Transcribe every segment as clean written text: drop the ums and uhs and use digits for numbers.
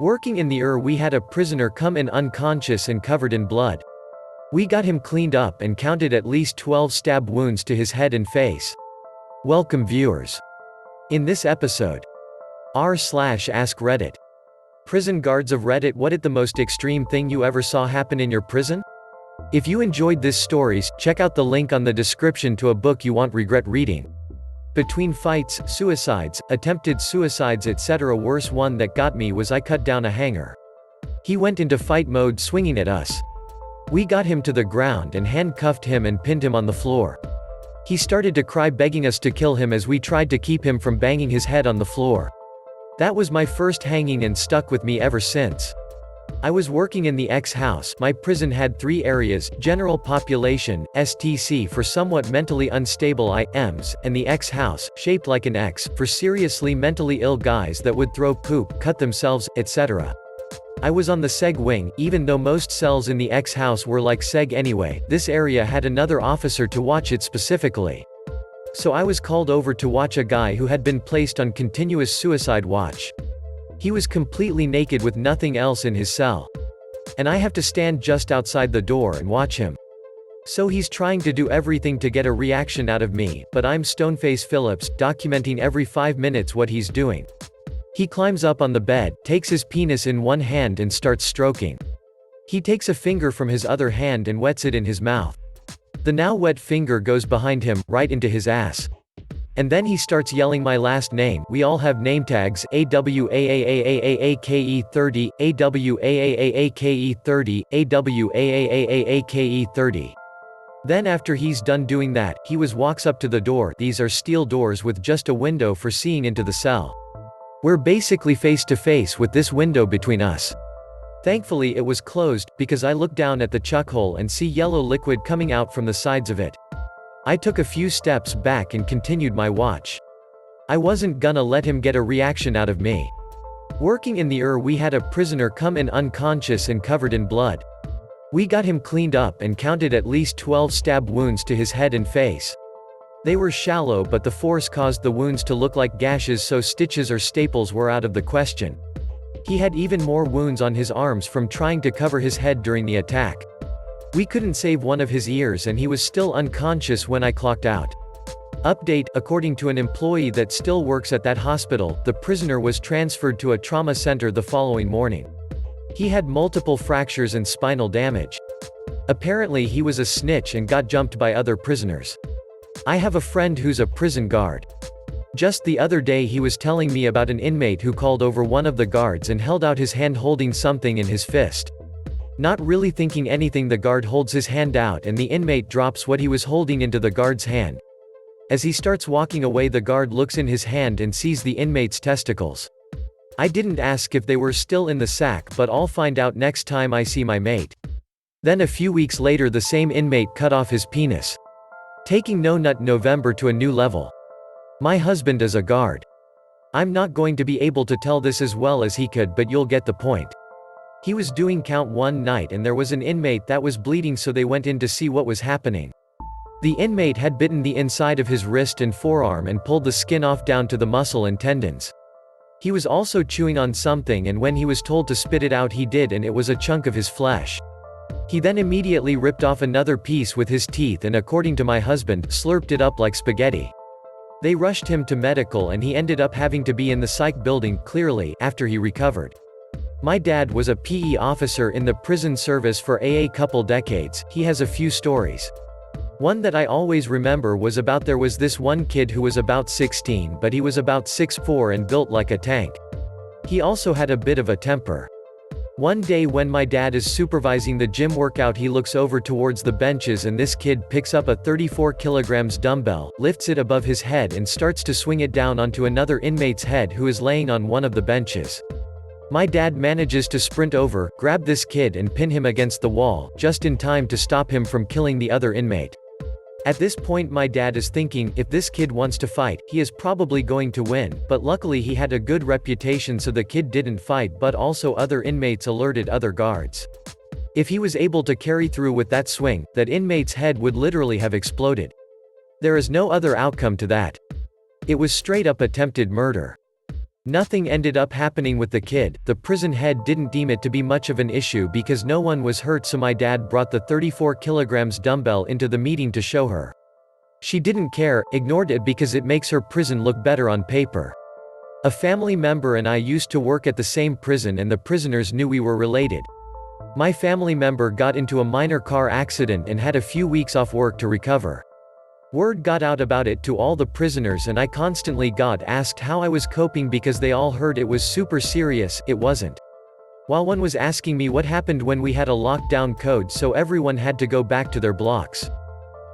Working in the we had a prisoner come in unconscious and covered in blood. We got him cleaned up and counted at least 12 stab wounds to his head and face. Welcome viewers. In this episode, r/ask Reddit. Prison guards of Reddit, what it the most extreme thing you ever saw happen in your prison? If you enjoyed this stories, check out the link on the description to a book you won't regret reading. Between fights, suicides, attempted suicides etc. Worst one that got me was I cut down a hanger. He went into fight mode swinging at us. We got him to the ground and handcuffed him and pinned him on the floor. He started to cry begging us to kill him as we tried to keep him from banging his head on the floor. That was my first hanging and stuck with me ever since. I was working in the X house. My prison had 3 areas: general population, STC for somewhat mentally unstable IMs, and the X house, shaped like an X, for seriously mentally ill guys that would throw poop, cut themselves, etc. I was on the SEG wing. Even though most cells in the X house were like SEG anyway, this area had another officer to watch it specifically. So I was called over to watch a guy who had been placed on continuous suicide watch. He was completely naked with nothing else in his cell. And I have to stand just outside the door and watch him. So he's trying to do everything to get a reaction out of me, but I'm Stoneface Phillips, documenting every 5 minutes what he's doing. He climbs up on the bed, takes his penis in one hand and starts stroking. He takes a finger from his other hand and wets it in his mouth. The now wet finger goes behind him, right into his ass. And then he starts yelling my last name. We all have name tags: AWAAAAAAKE30, AWAAAAKE30, AWAAAAKE30. Then after he's done doing that, he walks up to the door. These are steel doors with just a window for seeing into the cell. We're basically face to face with this window between us. Thankfully it was closed, because I look down at the chuck hole and see yellow liquid coming out from the sides of it. I took a few steps back and continued my watch. I wasn't gonna let him get a reaction out of me. Working in the we had a prisoner come in unconscious and covered in blood. We got him cleaned up and counted at least 12 stab wounds to his head and face. They were shallow, but the force caused the wounds to look like gashes, so stitches or staples were out of the question. He had even more wounds on his arms from trying to cover his head during the attack. We couldn't save one of his ears and he was still unconscious when I clocked out. Update: according to an employee that still works at that hospital, the prisoner was transferred to a trauma center the following morning. He had multiple fractures and spinal damage. Apparently he was a snitch and got jumped by other prisoners. I have a friend who's a prison guard. Just the other day he was telling me about an inmate who called over one of the guards and held out his hand holding something in his fist. Not really thinking anything, the guard holds his hand out and the inmate drops what he was holding into the guard's hand. As he starts walking away, the guard looks in his hand and sees the inmate's testicles. I didn't ask if they were still in the sack, but I'll find out next time I see my mate. Then a few weeks later the same inmate cut off his penis. Taking No Nut November to a new level. My husband is a guard. I'm not going to be able to tell this as well as he could, but you'll get the point. He was doing count one night and there was an inmate that was bleeding, so they went in to see what was happening. The inmate had bitten the inside of his wrist and forearm and pulled the skin off down to the muscle and tendons. He was also chewing on something, and when he was told to spit it out he did, and it was a chunk of his flesh. He then immediately ripped off another piece with his teeth and, according to my husband, slurped it up like spaghetti. They rushed him to medical and he ended up having to be in the psych building, clearly, after he recovered. My dad was a PE officer in the prison service for a couple decades. He has a few stories. One that I always remember was about there was this one kid who was about 16, but he was about 6'4" and built like a tank. He also had a bit of a temper. One day when my dad is supervising the gym workout, he looks over towards the benches and this kid picks up a 34 kilograms dumbbell, lifts it above his head and starts to swing it down onto another inmate's head who is laying on one of the benches. My dad manages to sprint over, grab this kid and pin him against the wall, just in time to stop him from killing the other inmate. At this point my dad is thinking, if this kid wants to fight, he is probably going to win, but luckily he had a good reputation so the kid didn't fight, but also other inmates alerted other guards. If he was able to carry through with that swing, that inmate's head would literally have exploded. There is no other outcome to that. It was straight up attempted murder. Nothing ended up happening with the kid. The prison head didn't deem it to be much of an issue because no one was hurt, so my dad brought the 34 kilograms dumbbell into the meeting to show her. She didn't care, ignored it because it makes her prison look better on paper. A family member and I used to work at the same prison and the prisoners knew we were related. My family member got into a minor car accident and had a few weeks off work to recover. Word got out about it to all the prisoners and I constantly got asked how I was coping because they all heard it was super serious. It wasn't. While one was asking me what happened when we had a lockdown code so everyone had to go back to their blocks.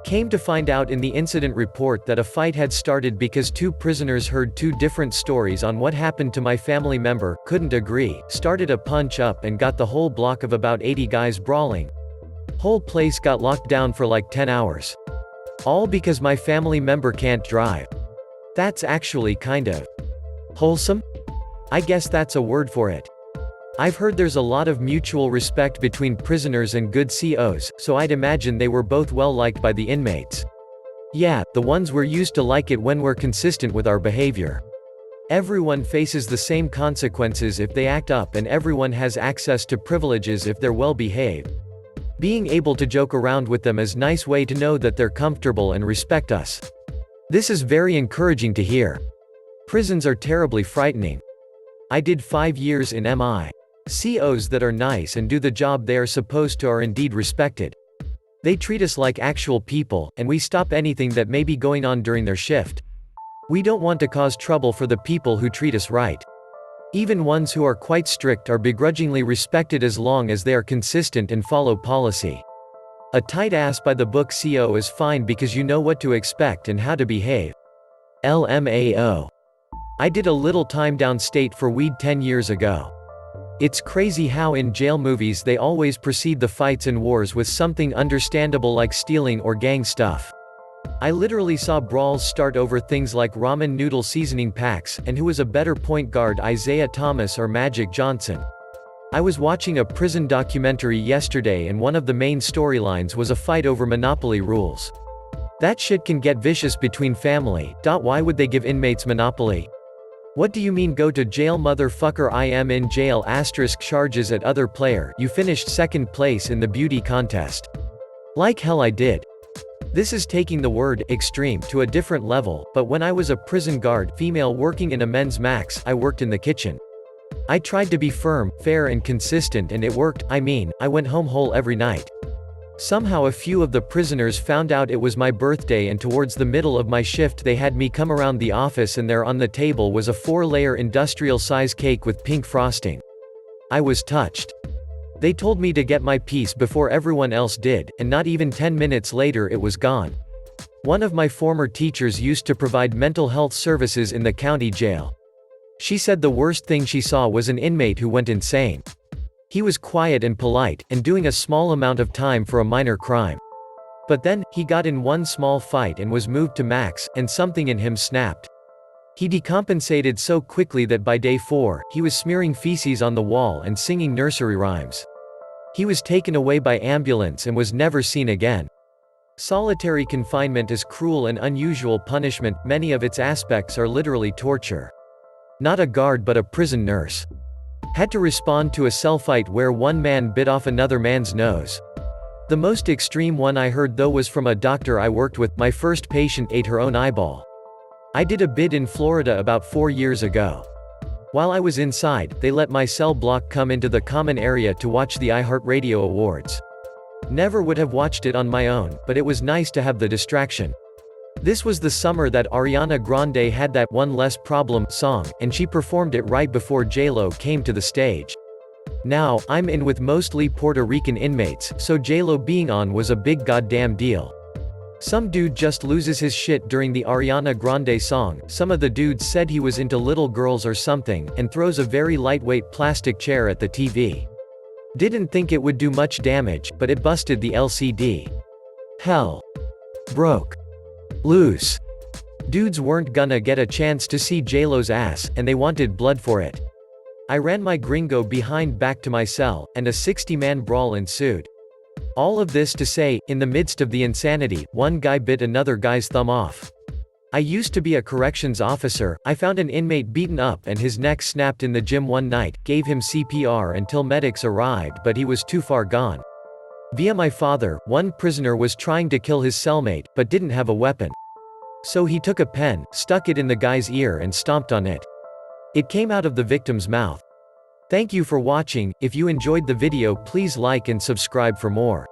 Came to find out in the incident report that a fight had started because two prisoners heard two different stories on what happened to my family member, couldn't agree, started a punch-up and got the whole block of about 80 guys brawling. Whole place got locked down for like 10 hours. All because my family member can't drive. That's actually kind of wholesome? I guess that's a word for it. I've heard there's a lot of mutual respect between prisoners and good COs, so I'd imagine they were both well liked by the inmates. Yeah, the ones we're used to like it when we're consistent with our behavior. Everyone faces the same consequences if they act up and everyone has access to privileges if they're well behaved. Being able to joke around with them is a nice way to know that they're comfortable and respect us. This is very encouraging to hear. Prisons are terribly frightening. I did 5 years in MI. COs that are nice and do the job they are supposed to are indeed respected. They treat us like actual people, and we stop anything that may be going on during their shift. We don't want to cause trouble for the people who treat us right. Even ones who are quite strict are begrudgingly respected as long as they are consistent and follow policy. A tight ass by the book CO is fine because you know what to expect and how to behave. LMAO. I did a little time downstate for weed 10 years ago. It's crazy how in jail movies they always precede the fights and wars with something understandable like stealing or gang stuff. I literally saw brawls start over things like ramen noodle seasoning packs, and who was a better point guard, Isaiah Thomas or Magic Johnson. I was watching a prison documentary yesterday and one of the main storylines was a fight over Monopoly rules. That shit can get vicious between family. Why would they give inmates Monopoly? What do you mean go to jail motherfucker? I am in jail * charges at other player. You finished second place in the beauty contest. Like hell I did. This is taking the word extreme to a different level, but when I was a prison guard, female working in a men's max, I worked in the kitchen. I tried to be firm, fair and consistent and it worked. I mean, I went home whole every night. Somehow a few of the prisoners found out it was my birthday and towards the middle of my shift they had me come around the office and there on the table was a 4-layer industrial size cake with pink frosting. I was touched. They told me to get my piece before everyone else did, and not even 10 minutes later it was gone. One of my former teachers used to provide mental health services in the county jail. She said the worst thing she saw was an inmate who went insane. He was quiet and polite, and doing a small amount of time for a minor crime. But then, he got in one small fight and was moved to max, and something in him snapped. He decompensated so quickly that by day 4, he was smearing feces on the wall and singing nursery rhymes. He was taken away by ambulance and was never seen again. Solitary confinement is cruel and unusual punishment, many of its aspects are literally torture. Not a guard but a prison nurse. Had to respond to a cell fight where one man bit off another man's nose. The most extreme one I heard though was from a doctor I worked with. My first patient ate her own eyeball. I did a bid in Florida about 4 years ago. While I was inside, they let my cell block come into the common area to watch the iHeartRadio Awards. Never would have watched it on my own, but it was nice to have the distraction. This was the summer that Ariana Grande had that One Less Problem song, and she performed it right before J-Lo came to the stage. Now, I'm in with mostly Puerto Rican inmates, so J-Lo being on was a big goddamn deal. Some dude just loses his shit during the Ariana Grande song, some of the dudes said he was into little girls or something, and throws a very lightweight plastic chair at the TV. Didn't think it would do much damage, but it busted the LCD. Hell. Broke. Loose. Dudes weren't gonna get a chance to see J-Lo's ass, and they wanted blood for it. I ran my gringo behind back to my cell, and a 60-man brawl ensued. All of this to say, in the midst of the insanity, one guy bit another guy's thumb off. I used to be a corrections officer. I found an inmate beaten up and his neck snapped in the gym one night, gave him CPR until medics arrived but he was too far gone. Via my father, one prisoner was trying to kill his cellmate, but didn't have a weapon. So he took a pen, stuck it in the guy's ear and stomped on it. It came out of the victim's mouth. Thank you for watching. If you enjoyed the video, please like and subscribe for more.